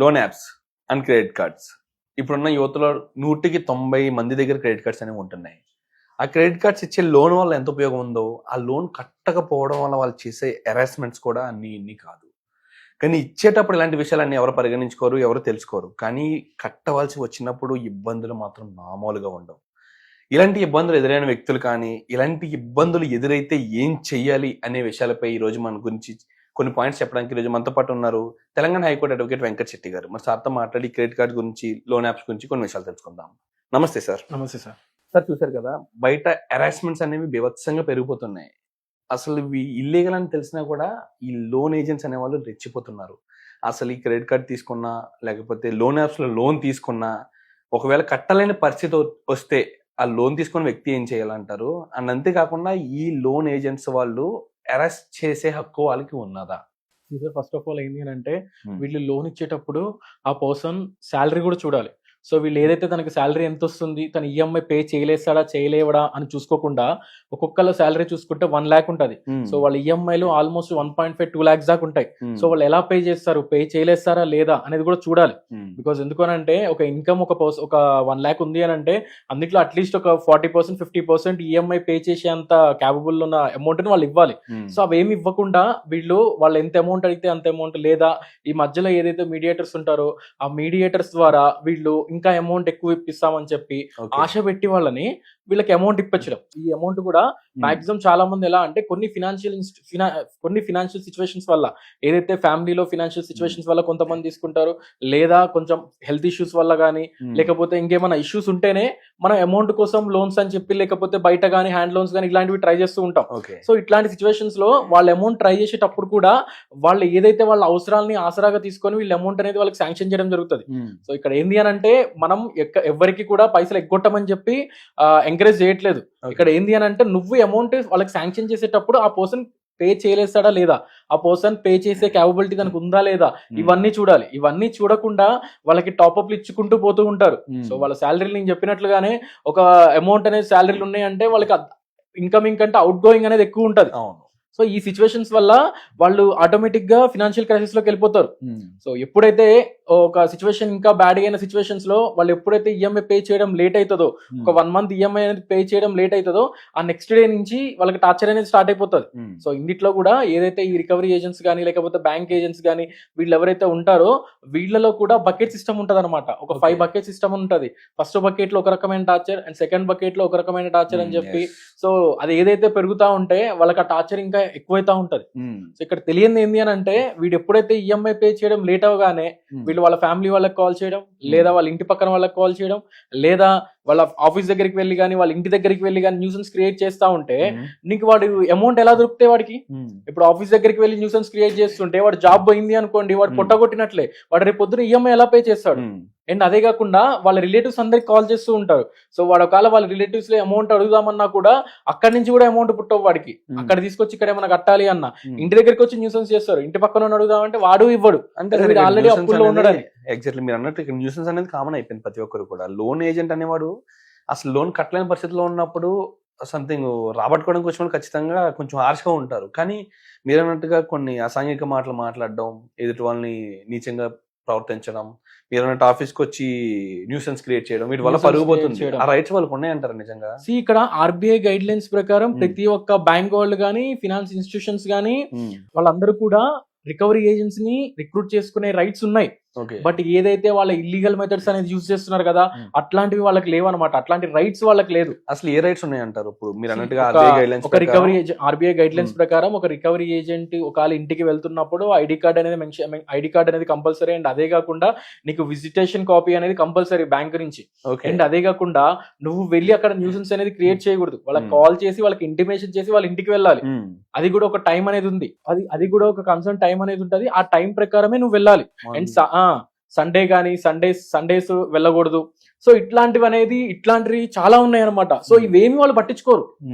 Loan apps and credit cards. ఇప్పుడున్న యువతలో 190 మంది దగ్గర క్రెడిట్ కార్డ్స్ అనేవి ఉంటున్నాయి. ఆ క్రెడిట్ కార్డ్స్ ఇచ్చే లోన్ వల్ల ఎంత ఉపయోగం ఉందో, ఆ లోన్ కట్టకపోవడం వల్ల వాళ్ళు చేసే హెరాస్మెంట్స్ కూడా ఇన్ని కాదు. కానీ ఇచ్చేటప్పుడు ఇలాంటి విషయాలన్నీ ఎవరు పరిగణించుకోరు, ఎవరు తెలుసుకోరు. కానీ కట్టవలసి వచ్చినప్పుడు ఇబ్బందులు మాత్రం మామూలుగా ఉండవు. ఇలాంటి ఇబ్బందులు ఎదురైన వ్యక్తులు కానీ, ఇలాంటి ఇబ్బందులు ఎదురైతే ఏం చెయ్యాలి అనే విషయాలపై ఈరోజు మన గురించి కొన్ని పాయింట్స్ చెప్పడానికి ఈరోజు మనతో పాటు ఉన్నారు తెలంగాణ హైకోర్టు అడ్వకేట్ వెంకట్ శెట్టి గారు. మరి సార్తో మాట్లాడి క్రెడిట్ కార్డ్ గురించి, లోన్ యాప్స్ గురించి కొన్ని విషయాలు తెలుసుకుందాం. నమస్తే సార్. నమస్తే సార్. సార్, చూసారు కదా, బయట హెరాస్మెంట్స్ అనేవి బీభత్సంగా పెరిగిపోతున్నాయి. అసలు ఇవి ఇల్లీగల్ అని తెలిసినా కూడా ఈ లోన్ ఏజెంట్స్ అనేవాళ్ళు రెచ్చిపోతున్నారు. అసలు ఈ క్రెడిట్ కార్డ్ తీసుకున్నా, లేకపోతే లోన్ యాప్స్లో లోన్ తీసుకున్నా, ఒకవేళ కట్టలేని పరిస్థితి వస్తే ఆ లోన్ తీసుకున్న వ్యక్తి ఏం చేయాలంటారు? అండ్ అంతేకాకుండా ఈ లోన్ ఏజెంట్స్ వాళ్ళు అరెస్ట్ చేసే హక్కు వాళ్ళకి ఉన్నదా? ఫస్ట్ ఆఫ్ ఆల్ ఏంటి అంటే వీళ్ళు లోన్ ఇచ్చేటప్పుడు ఆ పర్సన్ శాలరీ కూడా చూడాలి. సో వీళ్ళు ఏదైతే తనకి శాలరీ ఎంత వస్తుంది, తన ఈఎంఐ పే చేయలేస్తాడా చేయలేవడా అని చూసుకోకుండా ఒక్కొక్కళ్ళ శాలరీ చూసుకుంటే 1 lakh ఉంటుంది. సో వాళ్ళ ఈఎంఐలు ఆల్మోస్ట్ 1.5-2 lakhs దాకా ఉంటాయి. సో వాళ్ళు ఎలా పే చేస్తారు, పే చేయలేస్తారా లేదా అనేది కూడా చూడాలి. బికాస్ ఎందుకనంటే ఒక ఇన్కమ్ ఒక 1 lakh ఉంది అని అంటే అందులో అట్లీస్ట్ ఒక 40% 50% ఈఎంఐ పే చేసేంత క్యాపబుల్ ఉన్న అమౌంట్ ని వాళ్ళు ఇవ్వాలి. సో అవేమి ఇవ్వకుండా వీళ్ళు వాళ్ళు ఎంత అమౌంట్ అడిగితే అంత అమౌంట్, లేదా ఈ మధ్యలో ఏదైతే మీడియేటర్స్ ఉంటారో ఆ మీడియేటర్స్ ద్వారా వీళ్ళు ఇంకా అమౌంట్ ఎక్కువ ఇప్పిస్తామని చెప్పి ఆశ పెట్టి వాళ్ళని వీళ్ళకి అమౌంట్ ఇప్పించడం. ఈ అమౌంట్ కూడా మాక్సిమం చాలా మంది ఎలా అంటే కొన్ని ఫినాన్షియల్ సిచ్యువేషన్స్ వల్ల, ఏదైతే ఫ్యామిలీలో ఫినాన్షియల్ సిచ్యువేషన్స్ వల్ల కొంతమంది తీసుకుంటారు, లేదా కొంచెం హెల్త్ ఇష్యూస్ వల్ల కానీ, లేకపోతే ఇంకేమైనా ఇష్యూస్ ఉంటేనే మనం అమౌంట్ కోసం లోన్స్ అని చెప్పి, లేకపోతే బయట కానీ హ్యాండ్ లోన్స్ కానీ ఇలాంటివి ట్రై చేస్తూ ఉంటాం. సో ఇట్లాంటి సిచ్యువేషన్స్ లో వాళ్ళ అమౌంట్ ట్రై చేసేటప్పుడు కూడా వాళ్ళు ఏదైతే వాళ్ళ అవసరాలని ఆసరాగా తీసుకొని వీళ్ళ అమౌంట్ అనేది వాళ్ళకి శాంక్షన్ చేయడం జరుగుతుంది. సో ఇక్కడ ఏంది అని అంటే మనం ఎవరికి కూడా పైసలు ఎగ్గొట్టమని చెప్పి ఎంకరేజ్ చేయట్లేదు. ఇక్కడ ఏంది అని అంటే నువ్వు అమౌంట్ వాళ్ళకి శాంక్షన్ చేసేటప్పుడు ఆ పర్సన్ పే చేయలేస్తాడా లేదా, ఆ పర్సన్ పే చేసే క్యాపబిలిటీ దానికి ఉందా లేదా, ఇవన్నీ చూడాలి. ఇవన్నీ చూడకుండా వాళ్ళకి టాప్అప్లు ఇచ్చుకుంటూ పోతూ ఉంటారు. సో వాళ్ళ శాలరీలు నేను చెప్పినట్లుగానే ఒక అమౌంట్ అనేది శాలరీలు ఉన్నాయంటే వాళ్ళకి ఇన్కమింగ్ కంటే అవుట్ గోయింగ్ అనేది ఎక్కువ ఉంటుంది. సో ఈ సిచ్యువేషన్స్ వల్ల వాళ్ళు ఆటోమేటిక్ గా ఫినాన్షియల్ క్రైసిస్ లోకి వెళ్ళిపోతారు. సో ఎప్పుడైతే ఒక సిచ్యువేషన్ ఇంకా బ్యాడ్ అయిన సిచ్యువేషన్స్ లో వాళ్ళు ఎప్పుడైతే ఈఎంఐ పే చేయడం లేట్ అవుతుందో, ఒక 1 month ఈఎంఐ అనేది పే చేయడం లేట్ అవుతుందో, ఆ నెక్స్ట్ డే నుంచి వాళ్ళకి టార్చర్ అనేది స్టార్ట్ అయిపోతుంది. సో ఇందులో కూడా ఏదైతే ఈ రికవరీ ఏజెంట్స్ కానీ, లేకపోతే బ్యాంక్ ఏజెంట్స్ కానీ వీళ్ళు ఎవరైతే ఉంటారో వీళ్ళలో కూడా బకెట్ సిస్టమ్ ఉంటుంది అనమాట. ఒక 5 bucket సిస్టమ్ ఉంటుంది. ఫస్ట్ బకెట్ లో ఒక రకమైన టార్చర్ అండ్ సెకండ్ బకెట్ లో ఒక రకమైన టార్చర్ అని చెప్పి, సో అది ఏదైతే పెరుగుతా ఉంటే వాళ్ళకి ఆ టార్చర్ ఇంకా ఎక్కువైతా ఉంటది. సో ఇక్కడ తెలియంది ఏంది అని అంటే వీడు ఎప్పుడైతే ఈఎంఐ పే చేయడం లేట్ అవగానే వీళ్ళు వాళ్ళ ఫ్యామిలీ వాళ్ళకి కాల్ చేయడం, లేదా వాళ్ళ ఇంటి పక్కన వాళ్ళకి కాల్ చేయడం, లేదా వాళ్ళ ఆఫీస్ దగ్గరికి వెళ్ళి కానీ వాళ్ళ ఇంటి దగ్గరికి వెళ్ళి కానీ న్యూసెన్స్ క్రియేట్ చేస్తా ఉంటే నీకు వాడు అమౌంట్ ఎలా దొరుకుతాయి వాడికి? ఇప్పుడు ఆఫీస్ దగ్గరికి వెళ్ళి న్యూసెన్స్ క్రియేట్ చేస్తుంటే వాడు జాబ్ పోయింది అనుకోండి, వాడు పొట్టగొట్టినట్లే. వాడు రేపు పొద్దున ఈఎంఐ ఎలా పే చేస్తాడు? అండ్ అదే కాకుండా వాళ్ళ రిలేటివ్స్ అందరికి కాల్ చేస్తూ ఉంటారు. సో వాడు ఒకవేళ వాళ్ళ రిలేటివ్స్ లో అమౌంట్ అడుగుదామన్నా కూడా అక్కడి నుంచి కూడా అమౌంట్ పుట్టవు వాడికి. అక్కడ తీసుకొచ్చి ఇక్కడ ఏమైనా కట్టాలి అన్న ఇంటి దగ్గరికి వచ్చి న్యూసెన్స్ చేస్తారు. ఇంటి పక్కన అడుగుదామంటే వాడు ఇవ్వడు, అంటే ఆల్రెడీ అప్పుల్లో ఉన్నాడు. ఎగ్జాక్ట్లీ మీరు అన్నట్టు ఇక్కడ న్యూసెన్స్ అనేది కామన్ అయిపోయింది ప్రతి ఒక్కరు కూడా. లోన్ ఏజెంట్ అనేవాడు అసలు లోన్ కట్టలేని పరిస్థితిలో ఉన్నప్పుడు సంథింగ్ రాబట్టుకోవడానికి వచ్చిన ఖచ్చితంగా కొంచెం హార్ష్గా ఉంటారు. కానీ మీరు అన్నట్టుగా కొన్ని అసాంఘిక మాటలు మాట్లాడడం, ఎదుటి వాళ్ళని నీచంగా ప్రవర్తించడం, మీరు అన్నట్టు ఆఫీస్కి వచ్చి న్యూసెన్స్ క్రియేట్ చేయడం, వీటి వల్ల పరుగు పోతుంది. ఆ రైట్స్ వాళ్ళకి ఉన్నాయంటారు నిజంగా? ఇక్కడ ఆర్బీఐ గైడ్ లైన్స్ ప్రకారం ప్రతి ఒక్క బ్యాంక్ వాళ్ళు కానీ, ఫినాన్స్ ఇన్స్టిట్యూషన్స్ కానీ వాళ్ళందరూ కూడా రికవరీ ఏజెంట్స్ ని రిక్రూట్ చేసుకునే రైట్స్ ఉన్నాయి. బట్ ఏదైతే వాళ్ళ ఇల్లీగల్ మెథడ్స్ అనేది యూజ్ చేస్తున్నారు కదా, అట్లాంటివి వాళ్ళకి లేవు అనమాట. అట్లాంటి రైట్స్ వాళ్ళకి లేదు. అసలు ఏ రైట్స్ ఉన్నాయంటారు? ఇప్పుడు మీరు అన్నట్టుగా ఒక రికవరీ ఆర్బీఐ గైడ్ లైన్స్ ప్రకారం ఒక రికవరీ ఏజెంట్ ఒకవేళ ఇంటికి వెళ్తున్నప్పుడు ఐడి కార్డ్ అనేది కంపల్సరీ. అండ్ అదే కాకుండా నీకు విజిటేషన్ కాపీ అనేది కంపల్సరీ బ్యాంక్ నుంచి. అండ్ అదే కాకుండా నువ్వు వెళ్ళి అక్కడ న్యూసెన్స్ అనేది క్రియేట్ చేయకూడదు. వాళ్ళకి కాల్ చేసి వాళ్ళకి ఇంటిమేషన్ చేసి వాళ్ళ ఇంటికి వెళ్ళాలి. అది కూడా ఒక టైం అనేది ఉంది. అది కూడా ఒక కన్సర్న్ టైం అనేది ఉంటుంది. ఆ టైం ప్రకారమే నువ్వు వెళ్ళాలి. అండ్ సండే కానీ సండేస్ వెళ్ళకూడదు. సో ఇట్లాంటివి చాలా ఉన్నాయి అనమాట. సో ఇవేమి వాళ్ళు పట్టించుకోరు.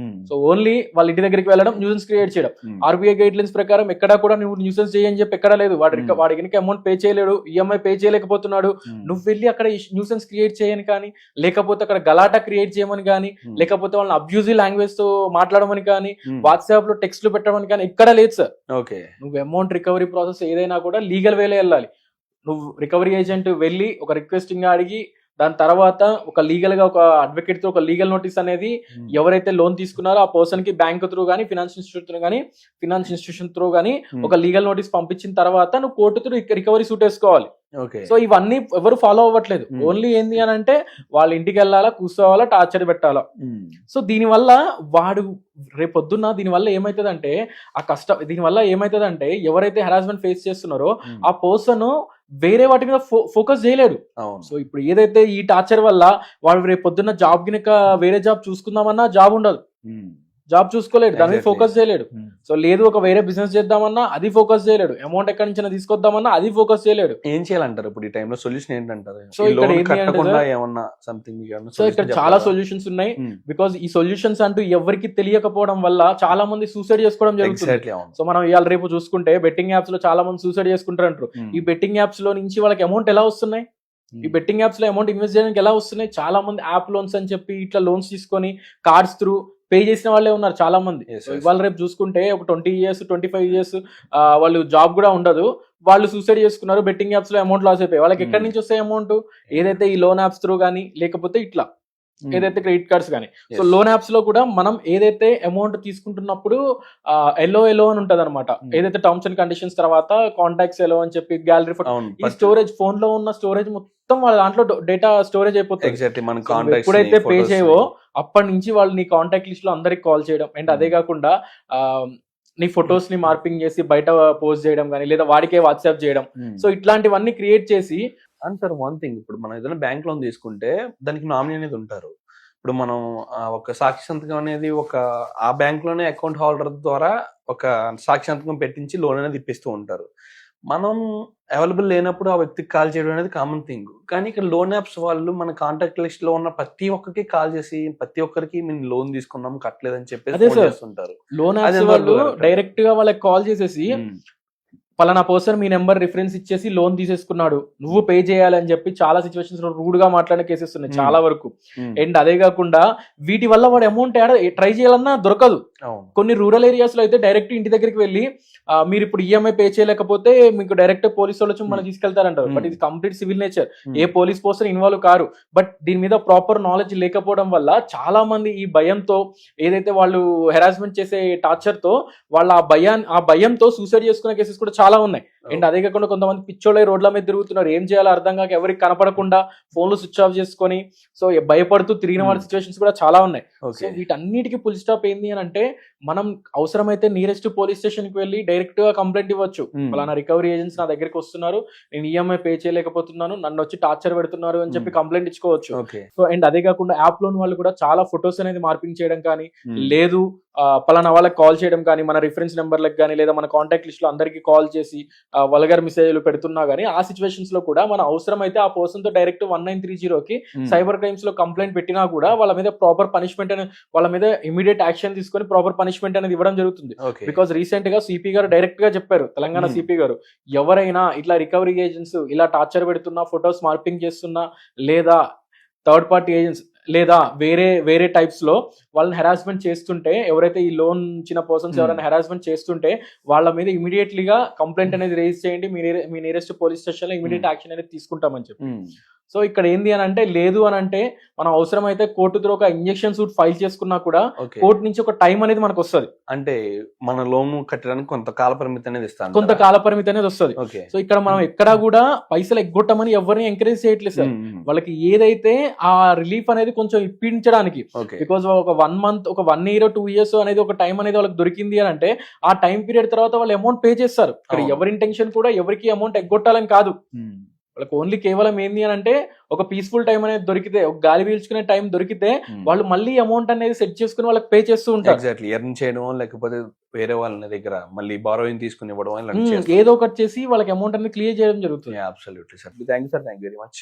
సో ఓన్లీ వాళ్ళ ఇంటి దగ్గరికి వెళ్ళడం, న్యూసెన్స్ క్రియేట్ చేయడం. ఆర్బీఐ గైడ్ లైన్స్ ప్రకారం ఎక్కడా కూడా నువ్వు న్యూసెన్స్ చేయని చెప్పి ఎక్కడా లేదు. వాడికి కనుక అమౌంట్ పే చేయలేడు, ఈఎంఐ పే చేయలేకపోతున్నాడు, నువ్వు వెళ్ళి అక్కడ న్యూసెన్స్ క్రియేట్ చేయని కానీ, లేకపోతే అక్కడ గలాటా క్రియేట్ చేయమని కానీ, లేకపోతే వాళ్ళని అబ్యూజివ్ లాంగ్వేజ్ తో మాట్లాడమని కానీ, వాట్సాప్ లో టెక్స్ట్లు పెట్టమని కానీ ఎక్కడ లేదు సార్. నువ్వు అమౌంట్ రికవరీ ప్రాసెస్ ఏదైనా కూడా లీగల్ వేలో వెళ్ళాలి. నువ్వు రికవరీ ఏజెంట్ వెళ్ళి ఒక రిక్వెస్టింగ్ అడిగి దాని తర్వాత ఒక లీగల్ గా ఒక అడ్వకేట్ తో ఒక లీగల్ నోటీస్ అనేది ఎవరైతే లోన్ తీసుకున్నారో ఆ పర్సన్ కి బ్యాంక్ త్రూ గానీ ఫినాన్స్ ఇన్స్టిట్యూషన్ త్రూ గానీ ఒక లీగల్ నోటీస్ పంపించిన తర్వాత నువ్వు కోర్టు త్రూ రికవరీ సూట్ వేసుకోవాలి. సో ఇవన్నీ ఎవరు ఫాలో అవ్వట్లేదు. ఓన్లీ ఏంది అని అంటే వాళ్ళ ఇంటికి వెళ్ళాలా, కూర్చోవాలా, టార్చర్ పెట్టాలా. సో దీనివల్ల వాడు రేపొద్దున్న దీనివల్ల ఏమైతుందంటే దీనివల్ల ఏమైతుందంటే ఎవరైతే హెరాస్మెంట్ ఫేస్ చేస్తున్నారో ఆ పర్సన్ వేరే వాటి మీద ఫోకస్ చేయలేడు. సో ఇప్పుడు ఏదైతే ఈ టార్చర్ వల్ల వాడు రేపు పొద్దున్న జాబ్ గినక వేరే జాబ్ చూసుకుందామన్నా జాబ్ ఉండదు, జాబ్ చూసుకోలేడు, దాని మీద ఫోకస్ చేయలేడు. సో లేదు ఒక వేరే బిజినెస్ చేద్దామన్నా అది ఫోకస్ చేయలేడు, అమౌంట్ ఎక్కడి నుంచి తీసుకొద్దామన్నా అది ఫోకస్ చేయలేడు. ఏం చేయాలంటారు ఇప్పుడు ఈ టైంలో? సొల్యూషన్ ఏంటంటారు? సో ఇక్కడ సో ఇక్కడ చాలా సొల్యూషన్స్ ఉన్నాయి. బికాస్ ఈ సొల్యూషన్స్ అంటూ ఎవరికి తెలియకపోవడం వల్ల చాలా మంది సూసైడ్ చేసుకోవడం జరుగుతుంది. సో మనం ఇవాళ రేపు చూసుకుంటే బెట్టింగ్ యాప్స్ లో చాలా మంది సూసైడ్ చేసుకుంటారు. ఈ బెట్టింగ్ యాప్స్ లో నుంచి వాళ్ళకి అమౌంట్ ఎలా వస్తున్నాయి? ఈ బెట్టింగ్ యాప్స్ లో అమౌంట్ ఇన్వెస్ట్ చేయడానికి ఎలా వస్తున్నాయి? చాలా మంది యాప్ లోన్స్ అని చెప్పి ఇట్లా లోన్స్ తీసుకొని కార్డ్స్ త్రూ పే చేసిన వాళ్ళే ఉన్నారు చాలా మంది. ఇవాళ రేపు చూసుకుంటే ఒక 20 years 25 years వాళ్ళు జాబ్ కూడా ఉండదు, వాళ్ళు సూసైడ్ చేసుకున్నారు. బెట్టింగ్ యాప్స్ లో అమౌంట్ లాస్ అయిపోయి వాళ్ళకి ఎక్కడి నుంచి వస్తాయి అమౌంట్? ఏదైతే ఈ లోన్ యాప్స్ త్రూ కానీ లేకపోతే ఇట్లా ఏదైతే క్రెడిట్ కార్డ్స్ కానీ. సో లోన్ యాప్స్ లో కూడా మనం ఏదైతే అమౌంట్ తీసుకుంటున్నప్పుడు ఎల్లో అని ఉంటది అనమాట. ఏదైతే టర్మ్స్ అండ్ కండిషన్స్ తర్వాత కాంటాక్ట్స్ ఎల్లో అని చెప్పి గ్యాలరీ ఫోటో, ఈ స్టోరేజ్ ఫోన్ లో ఉన్న స్టోరేజ్ మొత్తం వాళ్ళ దాంట్లో డేటా స్టోరేజ్ అయిపోతుంది. ఎప్పుడైతే పే చేయవో అప్పటి నుంచి వాళ్ళు నీ కాంటాక్ట్ లిస్ట్ లో అందరికి కాల్ చేయడం, అండ్ అదే కాకుండా నీ ఫొటోస్ ని మార్పింగ్ చేసి బయట పోస్ట్ చేయడం కానీ లేదా వాడికే వాట్సాప్ చేయడం. సో ఇట్లాంటివన్నీ క్రియేట్ చేసి అంటారు. వన్ థింగ్, ఇప్పుడు మనం ఏదైనా బ్యాంక్ లోన్ తీసుకుంటే దానికి నామినీ అనేది ఉంటారు. ఇప్పుడు మనం ఒక సాక్షి సంతకం అనేది ఆ బ్యాంక్ లోనే అకౌంట్ హోల్డర్ ద్వారా ఒక సాక్షి సంతకం పెట్టించి లోన్ అనేది ఇప్పిస్తూ ఉంటారు. మనం అవైలబుల్ లేనప్పుడు ఆ వ్యక్తికి కాల్ చేయడం అనేది కామన్ థింగ్. కానీ ఇక్కడ లోన్ యాప్స్ వాళ్ళు మన కాంటాక్ట్ లిస్ట్ లో ఉన్న ప్రతి ఒక్కరికి కాల్ చేసి ప్రతి ఒక్కరికి మేము లోన్ తీసుకున్నాం కట్టలేదని చెప్పేసి చేస్తుంటారు. లోన్ యాప్స్ వాళ్ళు డైరెక్ట్ గా వాళ్ళకి కాల్ చేసేసి పలానా పర్సన్ మీ నెంబర్ రిఫరెన్స్ ఇచ్చేసి లోన్ తీసేసుకున్నాడు, నువ్వు పే చేయాలని చెప్పి చాలా సిచ్యువేషన్స్ లో రూడ్ గా మాట్లాడే కేసెస్ ఉన్నాయి చాలా వరకు. అండ్ అదే కాకుండా వీటి వల్ల వాడు అమౌంట్ ట్రై చేయాలన్నా దొరకదు. కొన్ని రూరల్ ఏరియాస్ లో అయితే డైరెక్ట్ ఇంటి దగ్గరికి వెళ్ళి మీరు ఇప్పుడు ఈఎంఐ పే చేయలేకపోతే మీకు డైరెక్ట్ పోలీస్ వాళ్ళు వచ్చి మనం తీసుకెళ్తారంటారు. బట్ ఇది complete civil nature, A police person involve car. But దీని మీద ప్రాపర్ నాలెడ్జ్ లేకపోవడం వల్ల చాలా మంది ఈ భయంతో ఏదైతే వాళ్ళు హెరాస్మెంట్ చేసే టార్చర్ తో వాళ్ళ ఆ భయంతో సూసైడ్ చేసుకునే కేసెస్ కూడా చాలా ఉన్నాయి. అండ్ అదే కాకుండా కొంతమంది పిచ్చోళ్ళై రోడ్ల మీద తిరుగుతున్నారు, ఏం చేయాలో అర్థం కాక ఎవరికి కనపడకుండా ఫోన్లు స్విచ్ ఆఫ్ చేసుకొని సో భయపడుతూ తిరిగిన వాళ్ళ సిచ్యువేషన్స్ కూడా చాలా ఉన్నాయి. సో వీటన్నిటికీ ఫుల్ స్టాప్ ఏంది అని అంటే మనం అవసరమైతే నియరెస్ట్ పోలీస్ స్టేషన్ కి వెళ్ళి డైరెక్ట్ గా కంప్లైంట్ ఇవ్వచ్చు. ఫలానా రికవరీ ఏజెంట్స్ నా దగ్గరికి వస్తున్నారు, నేను ఈఎంఐ పే చేయలేకపోతున్నాను, నన్ను వచ్చి టార్చర్ పెడుతున్నారు అని చెప్పి కంప్లైంట్ ఇచ్చుకోవచ్చు. సో అండ్ అదే కాకుండా యాప్ లోన్ వాళ్ళు కూడా చాలా ఫొటోస్ అనేది మార్పింగ్ చేయడం కానీ లేదు పలానా వాళ్ళకి కాల్ చేయడం కానీ మన రిఫరెన్స్ నెంబర్లకు కానీ లేదా మన కాంటాక్ట్ లిస్ట్ లో అందరికి కాల్ చేసి వల్గర్ మెసేజ్లు పెడుతున్నా గానీ ఆ సిచ్యువేషన్స్ లో కూడా మన అవసరం అయితే ఆ పర్సన్ తో డైరెక్ట్ 1930కి సైబర్ క్రైమ్స్ లో కంప్లైంట్ పెట్టినా కూడా వాళ్ళ మీద ప్రాపర్ పనిష్మెంట్ అనేది వాళ్ళ మీద ఇమీడియట్ యాక్షన్ తీసుకొని ప్రాపర్ పనిష్మెంట్ అనేది ఇవ్వడం జరుగుతుంది. బికాస్ రీసెంట్ గా సిపి గారు డైరెక్ట్ గా చెప్పారు, తెలంగాణ సిపి గారు, ఎవరైనా ఇట్లా రికవరీ ఏజెంట్స్ ఇలా టార్చర్ పెడుతున్నా, ఫొటోస్ మార్పింగ్ చేస్తున్నా లేదా థర్డ్ పార్టీ ఏజెంట్స్ లేదా వేరే టైప్స్ లో వాళ్ళని హెరాస్మెంట్ చేస్తుంటే, ఎవరైతే ఈ లోన్ ఇచ్చిన పర్సన్స్ ఎవరైనా హెరాస్మెంట్ చేస్తుంటే వాళ్ళ మీద ఇమీడియట్లీగా కంప్లైంట్ అనేది రేజ్ చేయండి, మీ నియరెస్ట్ పోలీస్ స్టేషన్ లో ఇమీడియట్ యాక్షన్ అనేది తీసుకుంటామని చెప్పి. సో ఇక్కడ ఏంది అని అంటే లేదు అని అంటే మనం అవసరం అయితే కోర్టు త్రూ ఒక ఇంజెక్షన్ సూట్ ఫైల్ చేసుకున్నా కూడా కోర్టు నుంచి ఒక టైం అనేది మనకు వస్తుంది. అంటే మన లోన్ కట్టడానికి కొంత కాల పరిమితి అనేది ఇస్తాను, కొంత కాల పరిమితి అనేది వస్తుంది. సో ఇక్కడ మనం ఎక్కడా కూడా పైసలు ఎగ్గొట్టమని ఎవరిని ఎంకరేజ్ చేయట్లేదు సార్. వాళ్ళకి ఏదైతే ఆ రిలీఫ్ అనేది కొంచెం ఇప్పించడానికి, బికాజ్ ఒక 1 month ఒక 1 year 2 years అనేది ఒక టైం అనేది వాళ్ళకి దొరికింది అని అంటే ఆ టైం పీరియడ్ తర్వాత వాళ్ళు అమౌంట్ పే చేస్తారు. ఇక్కడ ఎవరి ఇంటెన్షన్ కూడా ఎవరికి అమౌంట్ ఎగ్గొట్టాలని కాదు, వాళ్ళకి ఓన్లీ కేవలం ఏంది అని అంటే ఒక పీస్ఫుల్ టైం అనేది దొరికితే, ఒక గాలి పీల్చుకునే టైం దొరికితే వాళ్ళు మళ్ళీ అమౌంట్ అనేది సెట్ చేసుకుని వాళ్ళకి పే చేస్తూ ఉంటారు. ఎగ్జాక్ట్లీ, ఎర్న్ చేయడం లేకపోతే వేరే వాళ్ళ దగ్గర మళ్ళీ బారోయింగ్ తీసుకుని ఇవ్వడం, ఏదో ఒకటి చేసి వాళ్ళకి అమౌంట్ అనేది క్లియర్ చేయడం జరుగుతుంది. Absolutely sir, thank you sir, thank you very much.